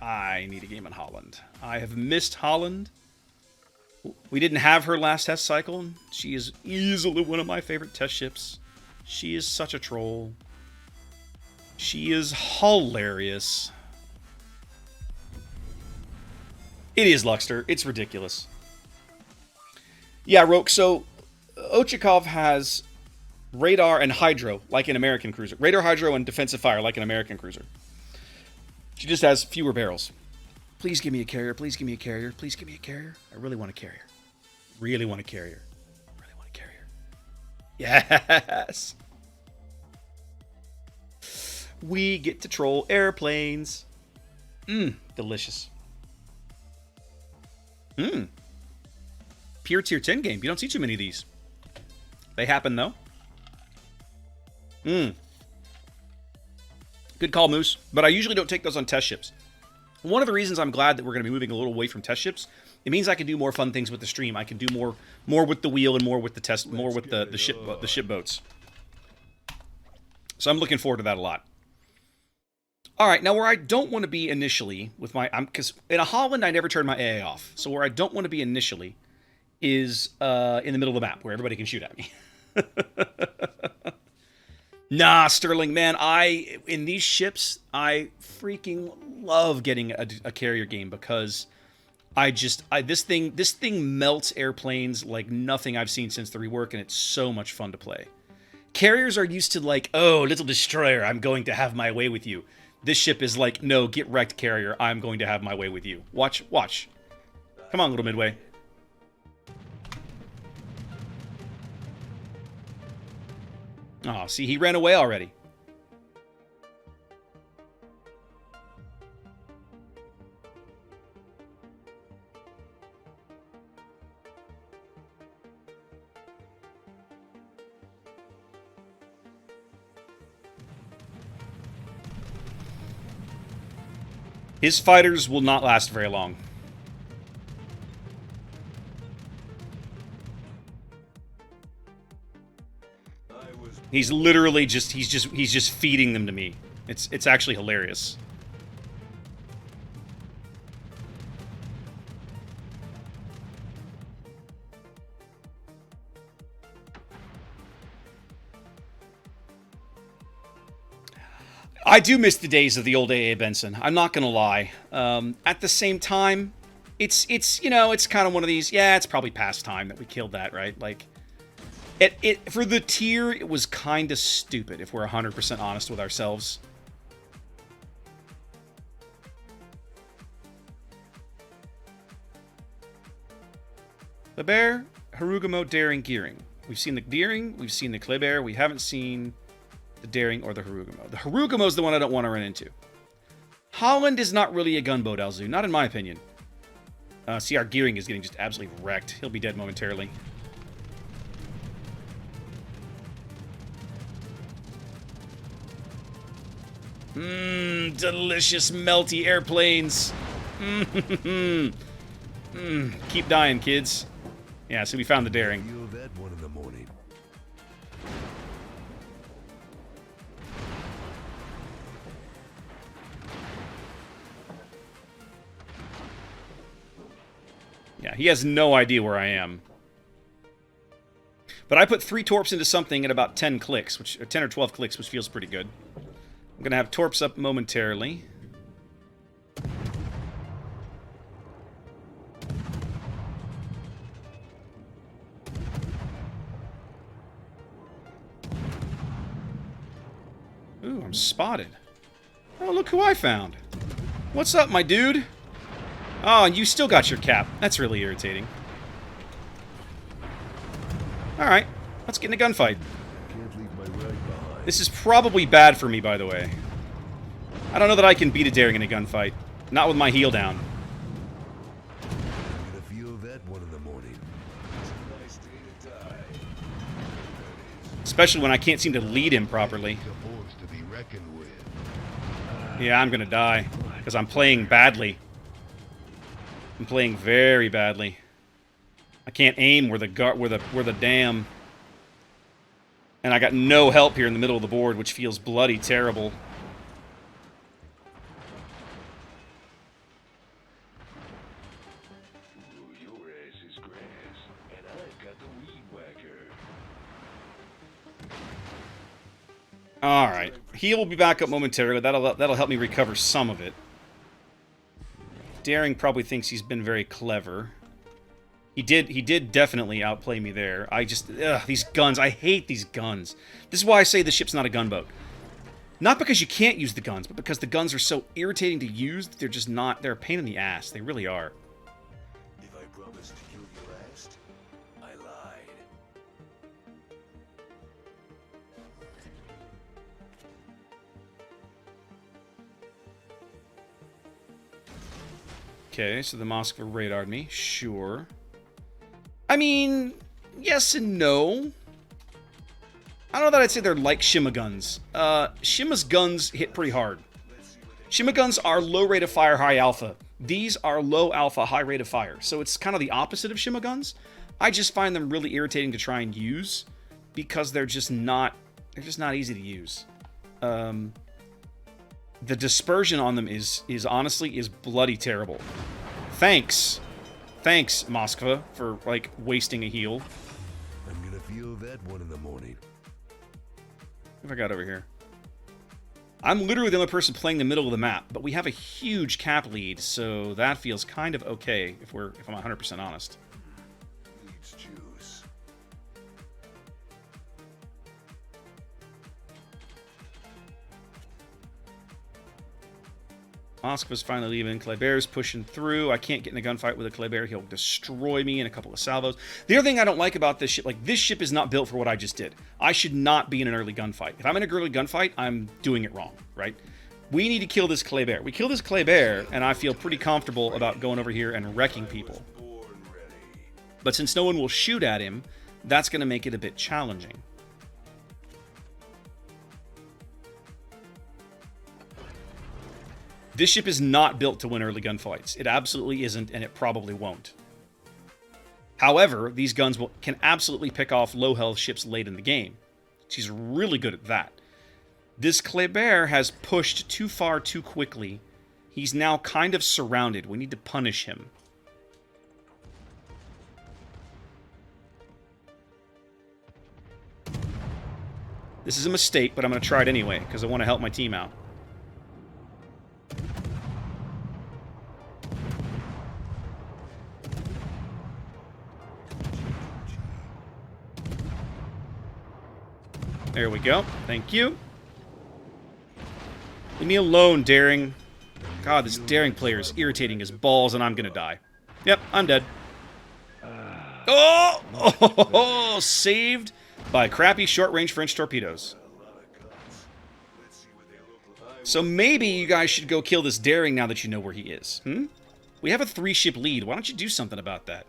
I need a game on Halland. I have missed Halland. We didn't have her last test cycle. She is easily one of my favorite test ships. She is such a troll. She is hilarious. It is Luxter. It's ridiculous. Yeah, Roke, so Ochakov has radar and hydro, like an American cruiser. Radar, hydro, and defensive fire, like an American cruiser. She just has fewer barrels. Please give me a carrier. Please give me a carrier. Please give me a carrier. I really want a carrier. Really want a carrier. Really want a carrier. Yes! We get to troll airplanes. Delicious. Pure tier 10 game. You don't see too many of these. They happen, though. Good call, Moose. But I usually don't take those on test ships. One of the reasons I'm glad that we're going to be moving a little away from test ships, it means I can do more fun things with the stream. I can do more with the wheel and more with the test, more with the ship boats. So I'm looking forward to that a lot. All right, now where I don't want to be initially with my, because in a Halland I never turn my AA off. So where I don't want to be initially is in the middle of the map where everybody can shoot at me. Nah, Sterling, man, in these ships, I freaking love getting a carrier game because this thing melts airplanes like nothing I've seen since the rework, and it's so much fun to play. Carriers are used to like, oh, little destroyer, I'm going to have my way with you. This ship is like, no, get wrecked, carrier, I'm going to have my way with you. Watch. Come on, little Midway. Oh, see, he ran away already. His fighters will not last very long. He's literally just he's just feeding them to me. It's actually hilarious. I do miss the days of the old A.A. Benson. I'm not gonna lie. At the same time, it's you know, it's kind of one of these. Yeah, it's probably past time that we killed that, right? Like. It for the tier, it was kind of stupid, if we're 100% honest with ourselves. The Bear, Harugamo, Daring, Gearing. We've seen the Deering, we've seen the Kleber, we haven't seen the Daring or the Harugamo. The Harugamo is the one I don't want to run into. Halland is not really a gunboat, Alzu, not in my opinion. See, our Gearing is getting just absolutely wrecked. He'll be dead momentarily. Delicious melty airplanes. Keep dying, kids. Yeah, so we found the Daring. Yeah, he has no idea where I am. But I put 3 torps into something at about 10 clicks, or 10 or 12 clicks, which feels pretty good. I'm going to have torps up momentarily. Ooh, I'm spotted. Oh, look who I found. What's up, my dude? Oh, and you still got your cap. That's really irritating. Alright, let's get in a gunfight. This is probably bad for me, by the way. I don't know that I can beat a Daring in a gunfight. Not with my heel down. Especially when I can't seem to lead him properly. Yeah, I'm gonna die. Because I'm playing badly. I'm playing very badly. I can't aim where the damn... And I got no help here in the middle of the board, which feels bloody terrible. All right, he will be back up momentarily. That'll help me recover some of it. Daring probably thinks he's been very clever. He did definitely outplay me there. These guns, I hate these guns. This is why I say the ship's not a gunboat. Not because you can't use the guns, but because the guns are so irritating to use that they're just not, they're a pain in the ass. They really are. If I promised to kill you last, I lied. Okay, so the Moskva radared me. Sure. I mean, yes and no. I don't know that I'd say they're like Shima guns. Shima's guns hit pretty hard. Shima guns are low rate of fire, high alpha. These are low alpha, high rate of fire. So it's kind of the opposite of Shima guns. I just find them really irritating to try and use because they're just not easy to use. The dispersion on them is honestly bloody terrible. Thanks, Moskva, for like wasting a heal. I'm gonna feel that one in the morning. What have I got over here? I'm literally the only person playing the middle of the map, but we have a huge cap lead, so that feels kind of okay if I'm 100% honest. Needs juice. Moskva's finally leaving. Kleber's pushing through. I can't get in a gunfight with a Kleber. He'll destroy me in a couple of salvos. The other thing I don't like about this ship, like, this ship is not built for what I just did. I should not be in an early gunfight. If I'm in an early gunfight, I'm doing it wrong, right? We need to kill this Kleber. We kill this Kleber, and I feel pretty comfortable about going over here and wrecking people. But since no one will shoot at him, that's going to make it a bit challenging. This ship is not built to win early gunfights. It absolutely isn't, and it probably won't. However, these guns can absolutely pick off low-health ships late in the game. She's really good at that. This Kleber has pushed too far too quickly. He's now kind of surrounded. We need to punish him. This is a mistake, but I'm going to try it anyway, because I want to help my team out. There we go. Thank you. Leave me alone, Daring. God, this Daring player is irritating as balls, and I'm gonna die. Yep, I'm dead. Oh! Saved by crappy short-range French torpedoes. So maybe you guys should go kill this Daring now that you know where he is. We have a 3-ship lead. Why don't you do something about that?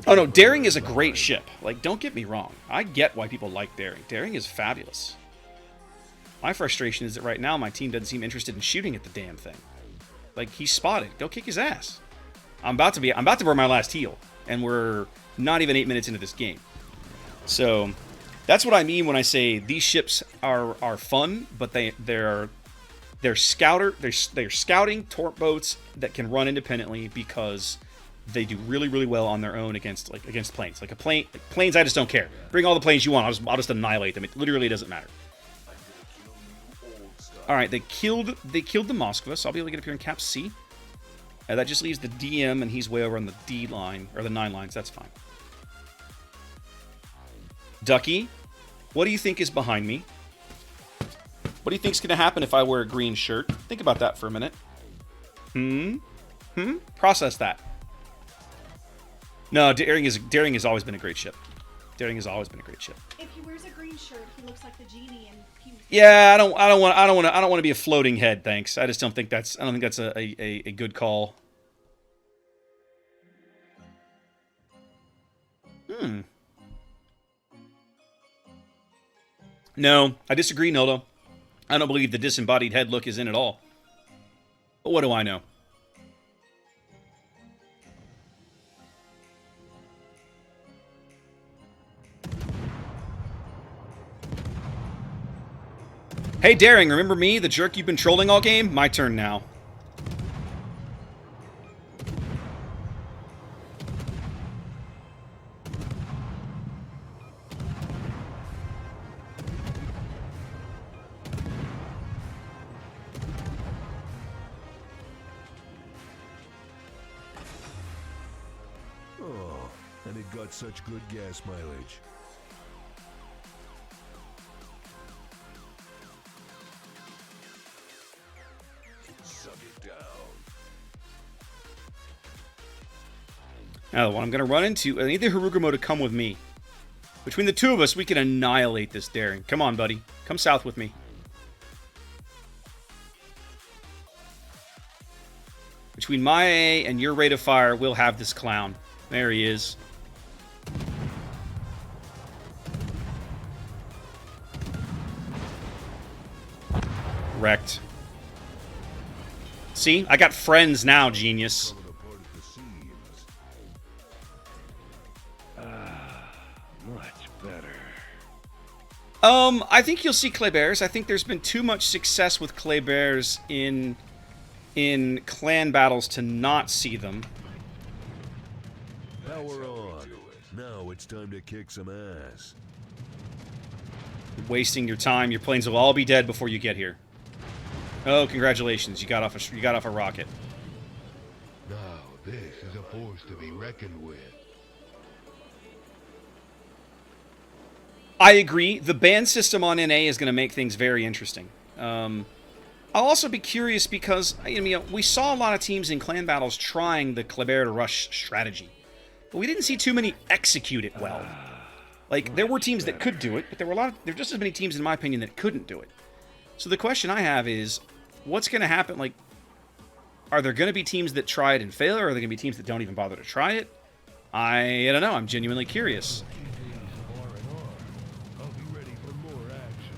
Oh no, Daring is a great ship. Like, don't get me wrong. I get why people like Daring. Daring is fabulous. My frustration is that right now my team doesn't seem interested in shooting at the damn thing. Like, he's spotted. Go kick his ass. I'm about to burn my last heal, and we're not even 8 minutes into this game. So that's what I mean when I say these ships are fun, but they're scouting torp boats that can run independently because they do really, really well on their own against planes. Like planes, I just don't care. Bring all the planes you want. I'll just annihilate them. It literally doesn't matter. All right, they killed the Moskva, so I'll be able to get up here in Cap C. That just leaves the DM, and he's way over on the D line or the 9 lines. That's fine. Ducky, what do you think is behind me? What do you think's gonna happen if I wear a green shirt? Think about that for a minute. Process that. No, Daring has always been a great ship. Daring has always been a great ship. If he wears a green shirt, he looks like the genie in Pew. Yeah, I don't want to be a floating head, thanks. I don't think that's a good call. No, I disagree, Nolo. I don't believe the disembodied head look is in at all. But what do I know? Hey, Daring, remember me, the jerk you've been trolling all game? My turn now. It got such good gas mileage. Suck it down. Now, what I'm going to run into, I need the Harugumo to come with me. Between the two of us, we can annihilate this daring. Come on, buddy. Come south with me. Between my A and your rate of fire, we'll have this clown. There he is. Wrecked. See? I got friends now, genius. Coming apart at the seams. Much better. I think you'll see clay bears. I think there's been too much success with clay bears in clan battles to not see them. Power on. Now it's time to kick some ass. Wasting your time. Your planes will all be dead before you get here. Oh, congratulations! You got off a rocket. Now this is a force to be reckoned with. I agree. The ban system on NA is going to make things very interesting. I'll also be curious because we saw a lot of teams in clan battles trying the Kleber to rush strategy, but we didn't see too many execute it well. Like there were teams that could do it, but there were just as many teams, in my opinion, that couldn't do it. So the question I have is, what's going to happen? Like, are there going to be teams that try it and fail, or are there going to be teams that don't even bother to try it? I don't know. I'm genuinely curious. I'll be ready for more action.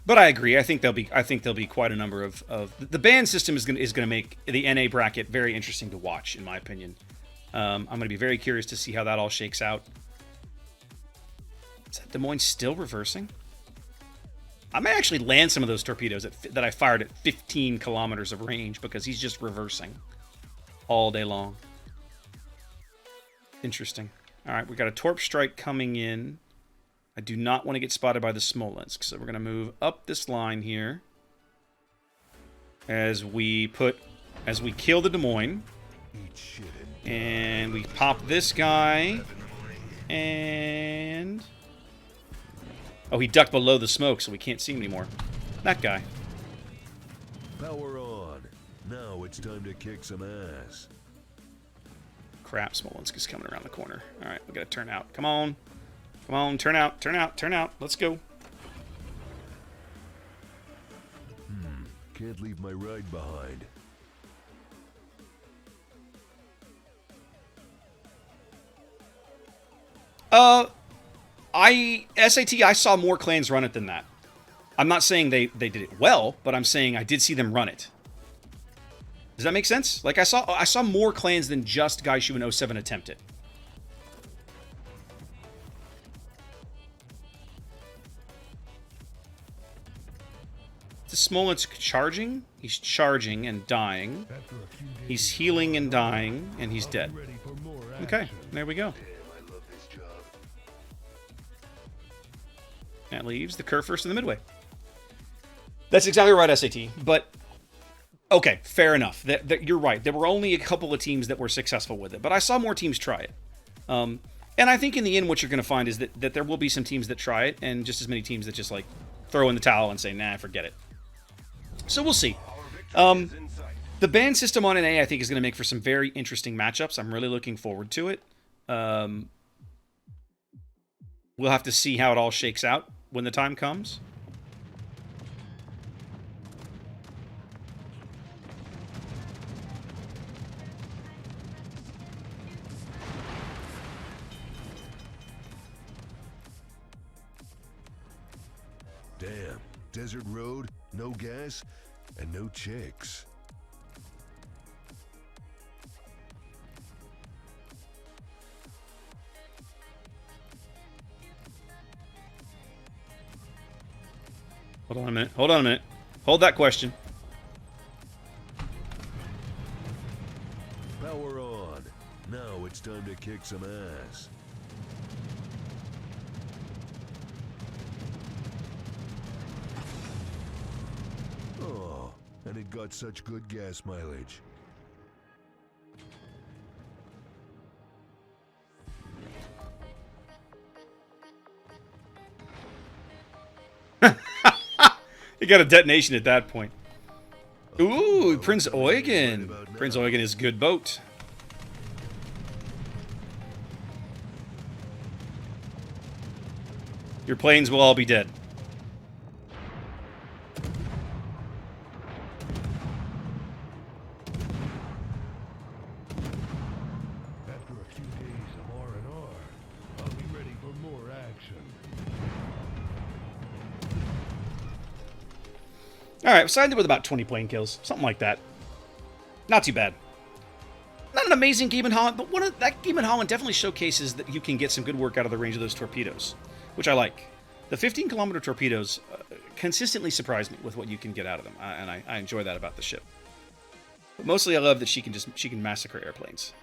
But I agree. I think there'll be quite a number of the ban system is gonna make the NA bracket very interesting to watch, in my opinion. I'm gonna be very curious to see how that all shakes out. Is that Des Moines still reversing? I may actually land some of those torpedoes that I fired at 15 kilometers of range because he's just reversing all day long. Interesting. All right, we got a torp strike coming in. I do not want to get spotted by the Smolensk, so we're going to move up this line here as we kill the Des Moines, Eat shit and and we pop this guy, and oh, he ducked below the smoke, so we can't see him anymore. That guy. power on. Now it's time to kick some ass. Crap, Smolensk is coming around the corner. All right, we got to turn out. Come on. Come on, turn out, turn out, turn out. Let's go. Can't leave my ride behind. SAT, I saw more clans run it than that. I'm not saying they did it well, but I'm saying I did see them run it. Does that make sense? Like I saw more clans than just Gaishu and 07 attempt it. The Smolensk charging? He's charging and dying. After a few days, He's healing and dying, and he's I'll dead. be ready for more Okay, action. there we go. Damn, I love this job. That leaves the Kerr first in the midway. That's exactly right, SAT. But, okay, fair enough. You're right. There were only a couple of teams that were successful with it, but I saw more teams try it. And I think in the end, what you're going to find is that there will be some teams that try it, and just as many teams that just, like, throw in the towel and say, nah, forget it. So we'll see. The ban system on NA, I think, is going to make for some very interesting matchups. I'm really looking forward to it. We'll have to see how it all shakes out when the time comes. Damn, desert road, no gas, and no chicks. Hold on a minute. Hold on a minute. Hold that question. Power on. Now it's time to kick some ass. Oh, and it got such good gas mileage. You got a detonation at that point. Ooh, Prince Eugen. Prince Eugen is a good boat. Your planes will all be dead. After a few days of R&R, I'll be ready for more action. Alright, so I ended with about 20 plane kills. Something like that. Not too bad. Not an amazing game in Holland, but that game in Holland definitely showcases that you can get some good work out of the range of those torpedoes, which I like. The 15-kilometer torpedoes consistently surprise me with what you can get out of them, and I enjoy that about the ship. But mostly I love that she can massacre airplanes.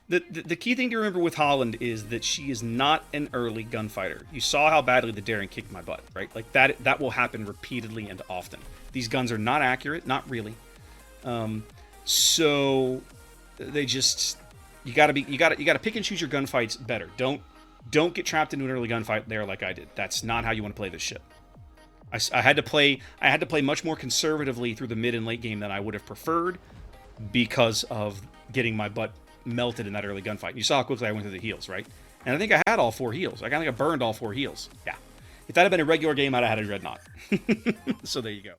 The key thing to remember with Halland is that she is not an early gunfighter. You saw how badly the Daring kicked my butt, right? Like that will happen repeatedly and often. These guns are not accurate, not really. So they just you gotta pick and choose your gunfights better. Don't get trapped into an early gunfight there like I did. That's not how you want to play this ship. I had to play much more conservatively through the mid and late game than I would have preferred because of getting my butt melted in that early gunfight. You saw how quickly I went through the heals, right? And I think I had all 4 heals. I think I burned all 4 heals. Yeah. If that had been a regular game, I'd have had a dreadnought. So there you go.